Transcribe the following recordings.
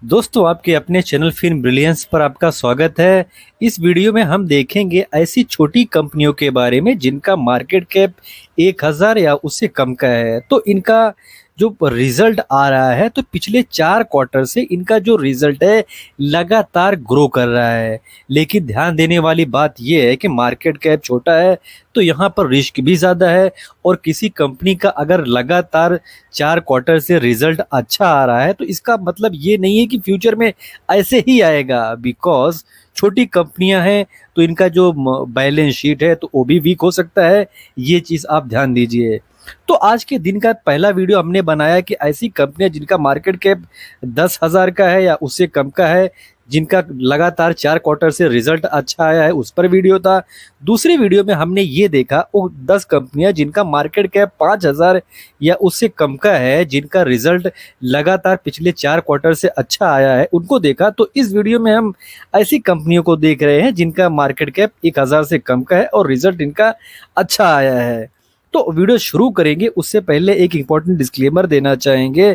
दोस्तों, आपके अपने चैनल फिल्म ब्रिलियंस पर आपका स्वागत है। इस वीडियो में हम देखेंगे ऐसी छोटी कंपनियों के बारे में जिनका मार्केट कैप 1000 या उससे कम का है। तो इनका जो रिजल्ट आ रहा है, तो पिछले 4 क्वार्टर से इनका जो रिजल्ट है लगातार ग्रो कर रहा है। लेकिन ध्यान देने वाली बात यह है कि मार्केट कैप छोटा है तो यहाँ पर रिस्क भी ज़्यादा है। और किसी कंपनी का अगर लगातार 4 क्वार्टर से रिजल्ट अच्छा आ रहा है तो इसका मतलब ये नहीं है कि फ्यूचर में ऐसे ही आएगा। बिकॉज छोटी कंपनियां हैं तो इनका जो बैलेंस शीट है तो वो भी वीक हो सकता है। ये चीज़ आप ध्यान दीजिए। तो आज के दिन का पहला वीडियो हमने बनाया कि ऐसी कंपनियां जिनका मार्केट कैप 10,000 का है या उससे कम का है, जिनका लगातार 4 क्वार्टर से रिजल्ट अच्छा आया है, उस पर वीडियो था। दूसरी वीडियो में हमने ये देखा वो 10 कंपनियां जिनका मार्केट कैप 5,000 या उससे कम का है, जिनका रिजल्ट लगातार पिछले 4 क्वार्टर से अच्छा आया है, उनको देखा। तो इस वीडियो में हम ऐसी कंपनियों को देख रहे हैं जिनका मार्केट कैप 1,000 से कम का है और रिजल्ट इनका अच्छा आया है। तो वीडियो शुरू करेंगे उससे पहले एक इंपॉर्टेंट डिस्क्लेमर देना चाहेंगे।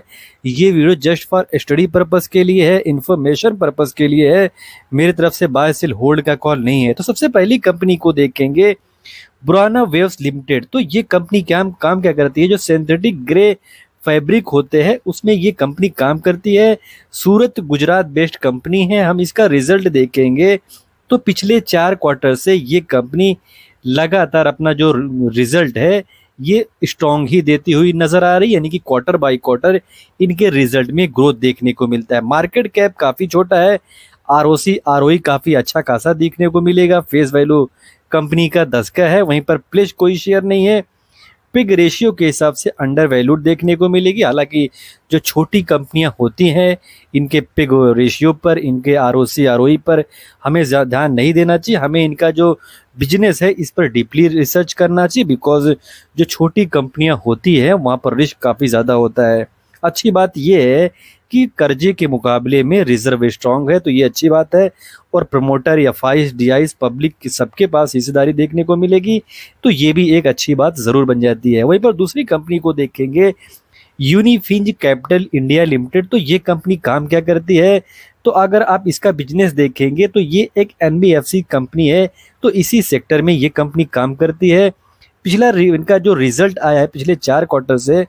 ये video just for study purpose के लिए है, इंफॉर्मेशन पर्पस के लिए है। मेरी तरफ से बाय सेल होल्ड का कॉल नहीं है। तो सबसे पहली कंपनी को देखेंगे, बुराना वेव्स लिमिटेड। तो ये कंपनी काम क्या करती है? जो सिंथेटिक ग्रे फैब्रिक होते हैं उसमें ये कंपनी काम करती है। सूरत गुजरात बेस्ड कंपनी है। हम इसका रिजल्ट देखेंगे तो पिछले 4 क्वार्टर से ये कंपनी लगातार अपना जो रिजल्ट है ये स्ट्रॉन्ग ही देती हुई नजर आ रही है, यानी कि क्वार्टर बाय क्वार्टर इनके रिजल्ट में ग्रोथ देखने को मिलता है। मार्केट कैप काफी छोटा है। आरओसी आरओई काफी अच्छा खासा देखने को मिलेगा। फेस वैल्यू कंपनी का 10 का है। वहीं पर प्लेस कोई शेयर नहीं है। पिग रेशियो के हिसाब से अंडर वैल्यूड देखने को मिलेगी। हालांकि जो छोटी कंपनियां होती हैं इनके पिग रेशियो पर, इनके आरओसी आरओई पर हमें ध्यान नहीं देना चाहिए। हमें इनका जो बिजनेस है इस पर डीपली रिसर्च करना चाहिए। बिकॉज जो छोटी कंपनियां होती है वहाँ पर रिस्क काफ़ी ज़्यादा होता है। अच्छी बात यह है कि कर्जे के मुकाबले में रिजर्व स्ट्रांग है, तो ये अच्छी बात है। और प्रमोटर या फाइस डीआईस पब्लिक की सबके पास हिस्सेदारी देखने को मिलेगी, तो ये भी एक अच्छी बात ज़रूर बन जाती है। वहीं पर दूसरी कंपनी को देखेंगे, यूनिफिंज कैपिटल इंडिया लिमिटेड। तो ये कंपनी काम क्या करती है? तो अगर आप इसका बिजनेस देखेंगे तो ये एक एनबीएफसी कंपनी है। तो इसी सेक्टर में ये कंपनी काम करती है। पिछला इनका जो रिजल्ट आया है पिछले 4 क्वार्टर से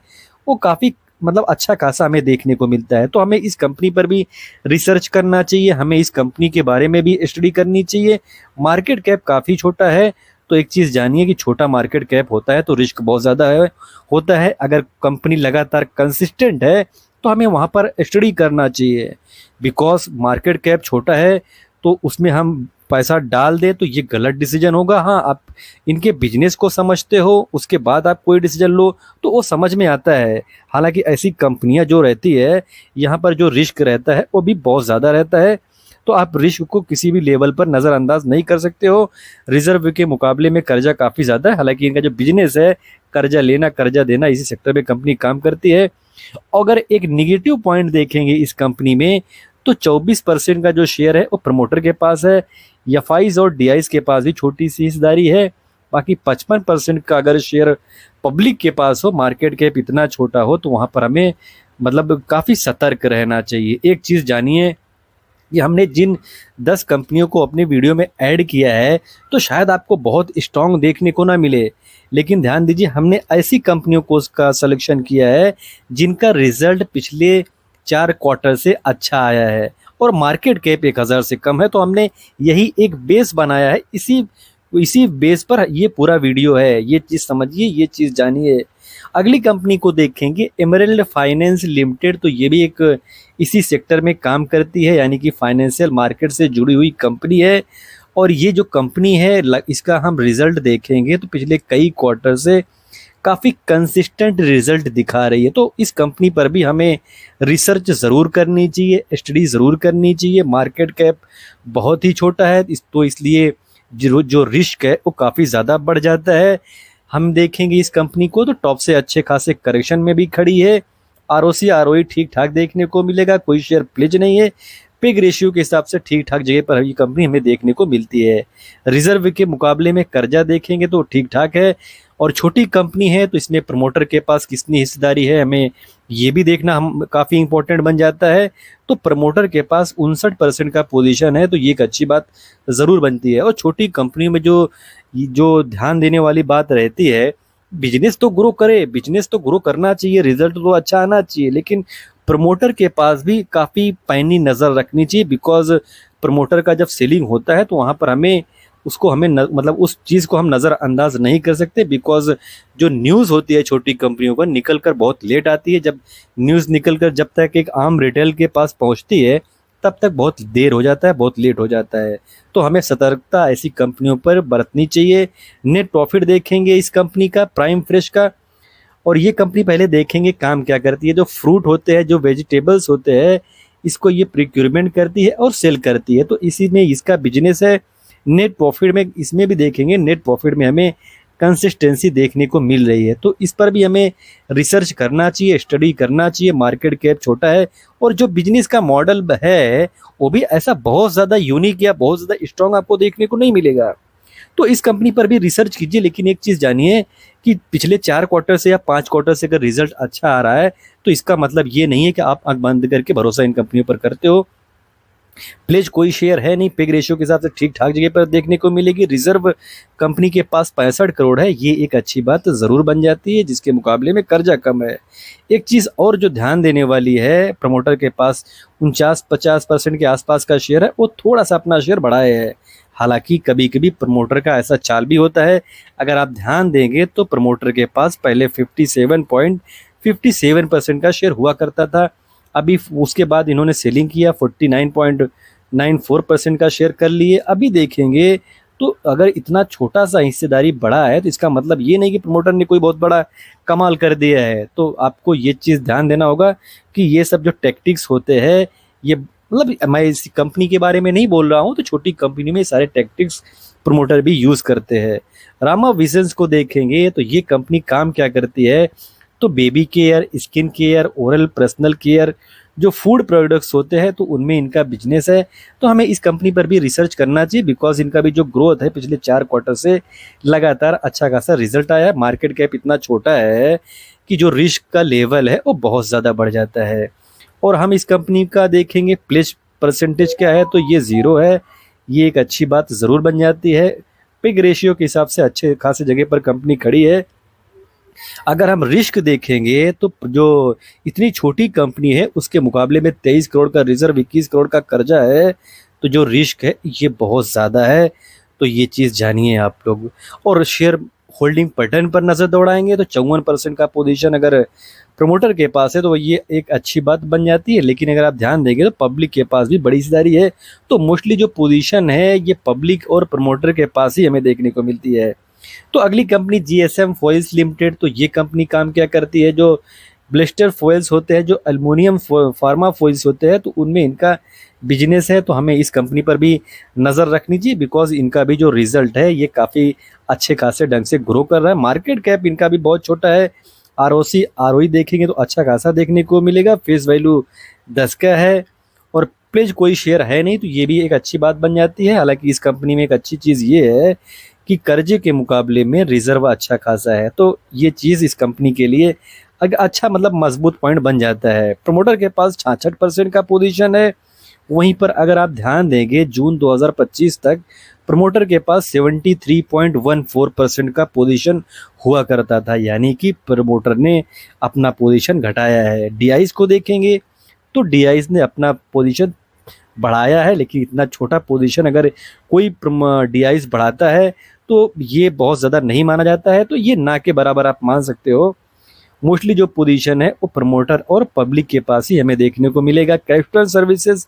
वो काफ़ी मतलब अच्छा खासा हमें देखने को मिलता है। तो हमें इस कंपनी पर भी रिसर्च करना चाहिए, हमें इस कंपनी के बारे में भी स्टडी करनी चाहिए। मार्केट कैप काफ़ी छोटा है, तो एक चीज़ जानिए कि छोटा मार्केट कैप होता है तो रिस्क बहुत ज़्यादा होता है। अगर कंपनी लगातार कंसिस्टेंट है तो हमें वहाँ पर स्टडी करना चाहिए। बिकॉज मार्केट कैप छोटा है तो उसमें हम पैसा डाल दें तो ये गलत डिसीजन होगा। हाँ, आप इनके बिजनेस को समझते हो उसके बाद आप कोई डिसीजन लो तो वो समझ में आता है। हालांकि ऐसी कंपनियां जो रहती है यहाँ पर जो रिस्क रहता है वो भी बहुत ज़्यादा रहता है। तो आप रिस्क को किसी भी लेवल पर नज़रअंदाज नहीं कर सकते हो। रिजर्व के मुकाबले में कर्जा काफ़ी ज़्यादा है। हालांकि इनका जो बिजनेस है कर्जा लेना कर्जा देना, इसी सेक्टर में कंपनी काम करती है। अगर एक निगेटिव पॉइंट देखेंगे इस कंपनी में तो 24% का जो शेयर है वो प्रमोटर के पास है। एफआईज और डीआईज के पास भी छोटी सी हिस्सेदारी है। बाकी 55% का अगर शेयर पब्लिक के पास हो, मार्केट कैप इतना छोटा हो, तो वहाँ पर हमें मतलब काफ़ी सतर्क रहना चाहिए। एक चीज़ जानिए, ये हमने जिन 10 कंपनियों को अपने वीडियो में ऐड किया है तो शायद आपको बहुत स्ट्रांग देखने को ना मिले, लेकिन ध्यान दीजिए हमने ऐसी कंपनियों को उसका सिलेक्शन किया है जिनका रिजल्ट पिछले 4 क्वार्टर से अच्छा आया है और मार्केट कैप 1,000 से कम है। तो हमने यही एक बेस बनाया है। इसी बेस पर ये पूरा वीडियो है। ये चीज़ समझिए, ये चीज़ जानिए। अगली कंपनी को देखेंगे, एमरल्ड फाइनेंस लिमिटेड। तो ये भी एक इसी सेक्टर में काम करती है, यानी कि फाइनेंशियल मार्केट से जुड़ी हुई कंपनी है। और ये जो कंपनी है इसका हम रिजल्ट देखेंगे तो पिछले कई क्वार्टर से काफ़ी कंसिस्टेंट रिजल्ट दिखा रही है। तो इस कंपनी पर भी हमें रिसर्च ज़रूर करनी चाहिए, स्टडी ज़रूर करनी चाहिए। मार्केट कैप बहुत ही छोटा है तो इसलिए जो रिस्क है वो काफ़ी ज़्यादा बढ़ जाता है। हम देखेंगे इस कंपनी को तो टॉप से अच्छे खासे करेक्शन में भी खड़ी है। आरओसी आरओई ठीक ठाक देखने को मिलेगा, कोई शेयर प्लेज नहीं है। पिग रेशियो के हिसाब से ठीक ठाक जगह पर ये कंपनी हमें देखने को मिलती है। रिजर्व के मुकाबले में कर्जा देखेंगे तो ठीक ठाक है। और छोटी कंपनी है तो इसमें प्रमोटर के पास कितनी हिस्सेदारी है हमें ये भी देखना हम काफ़ी इंपॉर्टेंट बन जाता है। तो प्रमोटर के पास 59% का पोजीशन है तो ये एक अच्छी बात ज़रूर बनती है। और छोटी कंपनी में जो जो ध्यान देने वाली बात रहती है, बिजनेस तो ग्रो करे, बिजनेस तो ग्रो करना चाहिए, रिजल्ट तो अच्छा आना चाहिए, लेकिन प्रमोटर के पास भी काफ़ी पैनी नज़र रखनी चाहिए। बिकॉज प्रमोटर का जब सेलिंग होता है तो वहाँ पर हमें मतलब उस चीज़ को हम नज़रअंदाज नहीं कर सकते। बिकॉज जो न्यूज़ होती है छोटी कंपनियों पर निकल कर बहुत लेट आती है। जब न्यूज़ निकल कर जब तक एक आम रिटेल के पास पहुँचती है तब तक बहुत देर हो जाता है, बहुत लेट हो जाता है। तो हमें सतर्कता ऐसी कंपनियों पर बरतनी चाहिए। नेट प्रॉफिट देखेंगे इस कंपनी का, प्राइम फ्रेश का, और ये कंपनी पहले देखेंगे काम क्या करती है। जो फ्रूट होते हैं, जो वेजिटेबल्स होते हैं, इसको ये प्रिक्योरमेंट करती है और सेल करती है, तो इसी में इसका बिजनेस है। नेट प्रॉफिट में इसमें भी देखेंगे, नेट प्रॉफिट में हमें कंसिस्टेंसी देखने को मिल रही है, तो इस पर भी हमें रिसर्च करना चाहिए, स्टडी करना चाहिए। मार्केट कैप छोटा है और जो बिजनेस का मॉडल है वो भी ऐसा बहुत ज़्यादा यूनिक या बहुत ज़्यादा स्ट्रॉन्ग आपको देखने को नहीं मिलेगा। तो इस कंपनी पर भी रिसर्च कीजिए, लेकिन एक चीज़ जानिए कि पिछले 4 क्वार्टर से या 5 क्वार्टर से अगर रिजल्ट अच्छा आ रहा है तो इसका मतलब ये नहीं है कि आप आंख बंद करके भरोसा इन कंपनियों पर करते हो। प्लेज कोई शेयर है नहीं, पेग रेशियो के हिसाब से ठीक ठाक जगह पर देखने को मिलेगी। रिजर्व कंपनी के पास 65 करोड़ है, ये एक अच्छी बात ज़रूर बन जाती है, जिसके मुकाबले में कर्जा कम है। एक चीज़ और जो ध्यान देने वाली है, प्रमोटर के पास 49-50% के आसपास का शेयर है, वो थोड़ा सा अपना शेयर बढ़ाया है। हालांकि कभी कभी प्रमोटर का ऐसा चाल भी होता है, अगर आप ध्यान देंगे तो प्रमोटर के पास पहले 57.57% का शेयर हुआ करता था। अभी उसके बाद इन्होंने सेलिंग किया, 49.94% का शेयर कर लिए। अभी देखेंगे तो अगर इतना छोटा सा हिस्सेदारी बढ़ा है तो इसका मतलब ये नहीं कि प्रमोटर ने कोई बहुत बड़ा कमाल कर दिया है। तो आपको ये चीज़ ध्यान देना होगा कि ये सब जो टैक्टिक्स होते हैं, ये मतलब मैं इस कंपनी के बारे में नहीं बोल रहा हूँ, तो छोटी कंपनी में सारे टैक्टिक्स प्रमोटर भी यूज़ करते हैं। रामा विजन्स को देखेंगे तो ये कंपनी काम क्या करती है, तो baby care, skin care, oral personal care, जो फूड प्रोडक्ट्स होते हैं तो उनमें इनका बिजनेस है। तो हमें इस कंपनी पर भी रिसर्च करना चाहिए, बिकॉज इनका भी जो ग्रोथ है पिछले 4 क्वार्टर से लगातार अच्छा खासा रिजल्ट आया है। मार्केट कैप इतना छोटा है कि जो रिस्क का लेवल है वो बहुत ज़्यादा बढ़ जाता है। और हम इस कंपनी का देखेंगे प्लेस परसेंटेज क्या है, तो ये 0 है, ये एक अच्छी बात ज़रूर बन जाती है। पिग रेशियो के हिसाब से अच्छे खासे जगह पर कंपनी खड़ी है। अगर हम रिस्क देखेंगे तो जो इतनी छोटी कंपनी है उसके मुकाबले में 23 करोड़ का रिजर्व, 21 करोड़ का कर्जा है, तो जो रिस्क है ये बहुत ज़्यादा है। तो ये चीज़ जानिए आप लोग। और शेयर होल्डिंग पैटर्न पर नज़र दौड़ाएंगे तो 54% का पोजीशन अगर प्रमोटर के पास है तो ये एक अच्छी बात बन जाती है। लेकिन अगर आप ध्यान देंगे तो पब्लिक के पास भी बड़ी हिस्सेदारी है, तो मोस्टली जो पोजीशन है ये पब्लिक और प्रमोटर के पास ही हमें देखने को मिलती है। तो अगली कंपनी जीएसएम फॉइल्स लिमिटेड, तो ये कंपनी काम क्या करती है, जो ब्लिस्टर फॉइल्स होते हैं, जो एल्युमिनियम फार्मा फॉइल्स होते हैं, तो उनमें इनका बिजनेस है। तो हमें इस कंपनी पर भी नज़र रखनी चाहिए, बिकॉज इनका भी जो रिजल्ट है ये काफ़ी अच्छे खासे ढंग से ग्रो कर रहा है। मार्केट कैप इनका भी बहुत छोटा है। आरओसी आरओई देखेंगे तो अच्छा खासा देखने को मिलेगा। फेस वैल्यू 10 का है और प्लेज कोई शेयर है नहीं, तो ये भी एक अच्छी बात बन जाती है। हालांकि इस कंपनी में एक अच्छी चीज़ ये है कि कर्जे के मुकाबले में रिजर्व अच्छा खासा है, तो ये चीज़ इस कंपनी के लिए अच्छा मतलब मजबूत पॉइंट बन जाता है। प्रमोटर के पास 66% का पोजीशन है। वहीं पर अगर आप ध्यान देंगे जून 2025 तक प्रमोटर के पास 73.14% का पोजीशन हुआ करता था, यानी कि प्रमोटर ने अपना पोजीशन घटाया है। डीआईज को देखेंगे तो डीआईज ने अपना पोजीशन बढ़ाया है, लेकिन इतना छोटा पोजीशन अगर कोई डीआईज बढ़ाता है तो ये बहुत ज़्यादा नहीं माना जाता है, तो ये ना के बराबर आप मान सकते हो। मोस्टली जो पोजीशन है वो प्रमोटर और पब्लिक के पास ही हमें देखने को मिलेगा। कैपिटल सर्विसेज,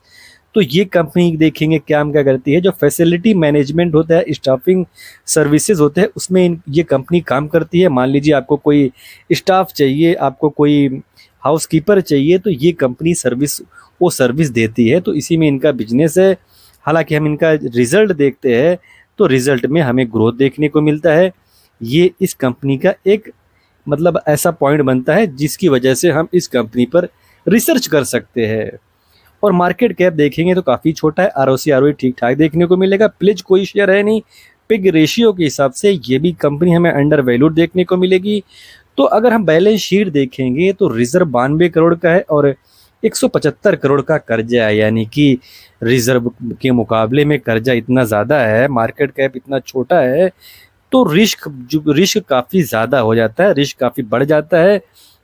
तो ये कंपनी देखेंगे क्या करती है, जो फैसिलिटी मैनेजमेंट होता है, स्टाफिंग सर्विसेज होते हैं, उसमें ये कंपनी काम करती है। मान लीजिए आपको कोई स्टाफ चाहिए, आपको कोई हाउसकीपर चाहिए, तो ये कंपनी सर्विस देती है, तो इसी में इनका बिजनेस है। हालांकि हम इनका रिजल्ट देखते हैं तो रिजल्ट में हमें ग्रोथ देखने को मिलता है। ये इस कंपनी का एक मतलब ऐसा पॉइंट बनता है जिसकी वजह से हम इस कंपनी पर रिसर्च कर सकते हैं। और मार्केट कैप देखेंगे तो काफ़ी छोटा है। आरओसी आरओई ठीक ठाक देखने को मिलेगा। प्लेज कोई शेयर है नहीं, पिग रेशियो के हिसाब से ये भी कंपनी हमें अंडर वैल्यूड देखने को मिलेगी। तो अगर हम बैलेंस शीट देखेंगे तो रिजर्व 92 करोड़ का है और 175 करोड़ का कर्जा है, यानी कि रिजर्व के मुकाबले में कर्जा इतना ज़्यादा है, मार्केट कैप इतना छोटा है, तो रिस्क काफ़ी ज़्यादा हो जाता है, रिस्क काफ़ी बढ़ जाता है।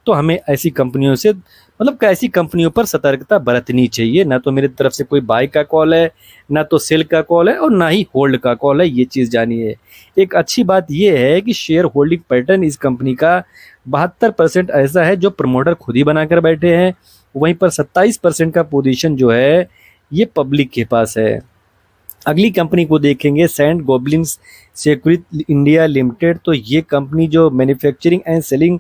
तो हमें ऐसी कंपनियों से मतलब ऐसी कंपनियों पर सतर्कता बरतनी चाहिए। ना तो मेरी तरफ से कोई बाय का कॉल है, ना तो सेल का कॉल है और ना ही होल्ड का कॉल है, ये चीज़ जानिए। एक अच्छी बात ये है कि शेयर होल्डिंग पैटर्न इस कंपनी का 72% ऐसा है जो प्रमोटर खुद ही बनाकर बैठे हैं, वहीं पर 27% का पोजीशन जो है ये पब्लिक के पास है। अगली कंपनी को देखेंगे सेंट गोबलिन्स सेक्यूरिटी इंडिया लिमिटेड। तो ये कंपनी जो मैन्युफैक्चरिंग एंड सेलिंग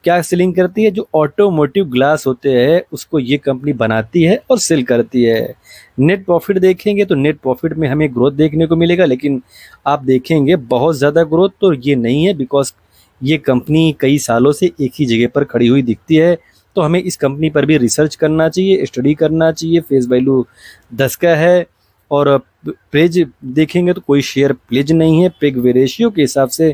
क्या सेलिंग करती है, जो ऑटोमोटिव ग्लास होते हैं उसको ये कंपनी बनाती है और सेल करती है। नेट प्रॉफिट देखेंगे तो नेट प्रॉफिट में हमें ग्रोथ देखने को मिलेगा, लेकिन आप देखेंगे बहुत ज़्यादा ग्रोथ तो ये नहीं है, बिकॉज ये कंपनी कई सालों से एक ही जगह पर खड़ी हुई दिखती है। तो हमें इस कंपनी पर भी रिसर्च करना चाहिए, स्टडी करना चाहिए। फेस वैल्यू 10 का है और प्लेज देखेंगे तो कोई शेयर प्लेज नहीं है। पिग रेशियो के हिसाब से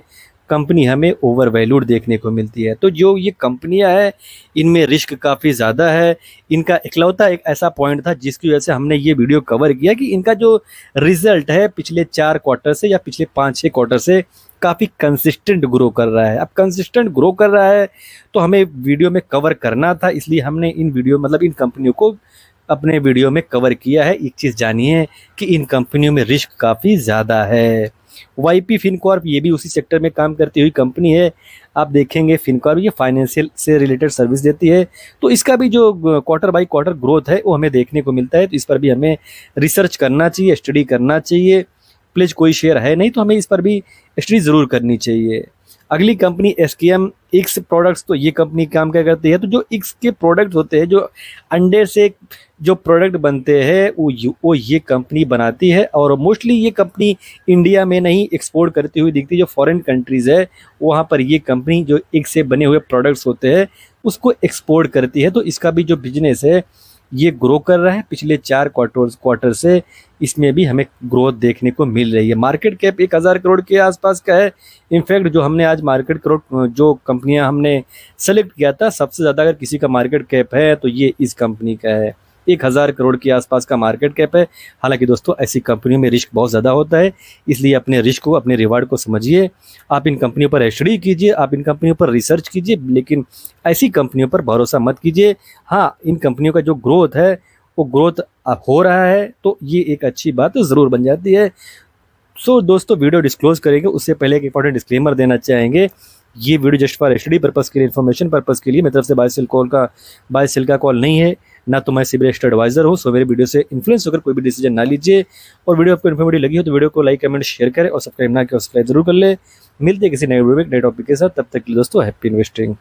कंपनी हमें ओवर वैल्यूड देखने को मिलती है। तो जो ये कंपनियां हैं इनमें रिस्क काफ़ी ज़्यादा है। इनका इकलौता एक ऐसा पॉइंट था जिसकी वजह से हमने ये वीडियो कवर किया कि इनका जो रिजल्ट है पिछले 4 क्वार्टर से या पिछले 5-6 क्वार्टर से काफ़ी कंसिस्टेंट ग्रो कर रहा है। अब कंसिस्टेंट ग्रो कर रहा है तो हमें वीडियो में कवर करना था, इसलिए हमने इन कंपनियों को अपने वीडियो में कवर किया है। एक चीज़ जानिए कि इन कंपनियों में रिस्क काफ़ी ज़्यादा है। वाईपी फिनकॉर्प ये भी उसी सेक्टर में काम करती हुई कंपनी है। आप देखेंगे फिनकॉर्प ये फाइनेंशियल से रिलेटेड सर्विस देती है, तो इसका भी जो क्वार्टर बाई क्वार्टर ग्रोथ है वो हमें देखने को मिलता है। तो इस पर भी हमें रिसर्च करना चाहिए, स्टडी करना चाहिए। प्लीज कोई शेयर है नहीं तो हमें इस पर भी स्टडी ज़रूर करनी चाहिए। अगली कंपनी एसकेएम इक्स प्रोडक्ट्स। तो ये कंपनी काम क्या करती है, तो जो इक्स के प्रोडक्ट होते हैं, जो अंडे से जो प्रोडक्ट बनते हैं वो ये कंपनी बनाती है और मोस्टली ये कंपनी इंडिया में नहीं एक्सपोर्ट करती हुई दिखती है। जो फॉरेन कंट्रीज़ है वहाँ पर ये कंपनी जो इक्स से बने हुए प्रोडक्ट्स होते हैं उसको एक्सपोर्ट करती है। तो इसका भी जो बिजनेस है ये ग्रो कर रहा है पिछले 4 क्वार्टर से, इसमें भी हमें ग्रोथ देखने को मिल रही है। मार्केट कैप 1000 करोड़ के आसपास का है। इनफैक्ट जो हमने आज मार्केट करोड़ जो कंपनियां हमने सेलेक्ट किया था, सबसे ज़्यादा अगर किसी का मार्केट कैप है तो ये इस कंपनी का है। 1000 करोड़ के आसपास का मार्केट कैप है। हालांकि दोस्तों ऐसी कंपनियों में रिस्क बहुत ज़्यादा होता है, इसलिए अपने रिस्क को, अपने रिवार्ड को समझिए। आप इन कंपनियों पर स्टडी कीजिए, आप इन कंपनियों पर रिसर्च कीजिए, लेकिन ऐसी कंपनियों पर भरोसा मत कीजिए। हाँ, इन कंपनियों का जो ग्रोथ है वो ग्रोथ हो रहा है तो ये एक अच्छी बात ज़रूर बन जाती है। सो दोस्तों, वीडियो डिस्क्लोज करेंगे उससे पहले एक इंपॉर्टेंट डिस्क्लेमर देना चाहेंगे। ये video just for study purpose के लिए, इन्फॉर्मेशन पर्पस के लिए मेरी तरफ से बाय सेल का कॉल नहीं है, ना तो मैं सिबिल एक्सपर्ट एडवाइजर हूँ। सो मेरे वीडियो से इन्फ्लुएंस होकर कोई भी डिसीजन ना लीजिए। और वीडियो आपको इन्फॉर्मेटिव लगी हो तो वीडियो को लाइक, कमेंट, शेयर करें और सब्सक्राइब ना किया सब्सक्राइब जरूर कर ले। मिलते हैं किसी नए वीडियो में नए टॉपिक के साथ, तब तक के लिए दोस्तों हैप्पी इन्वेस्टिंग।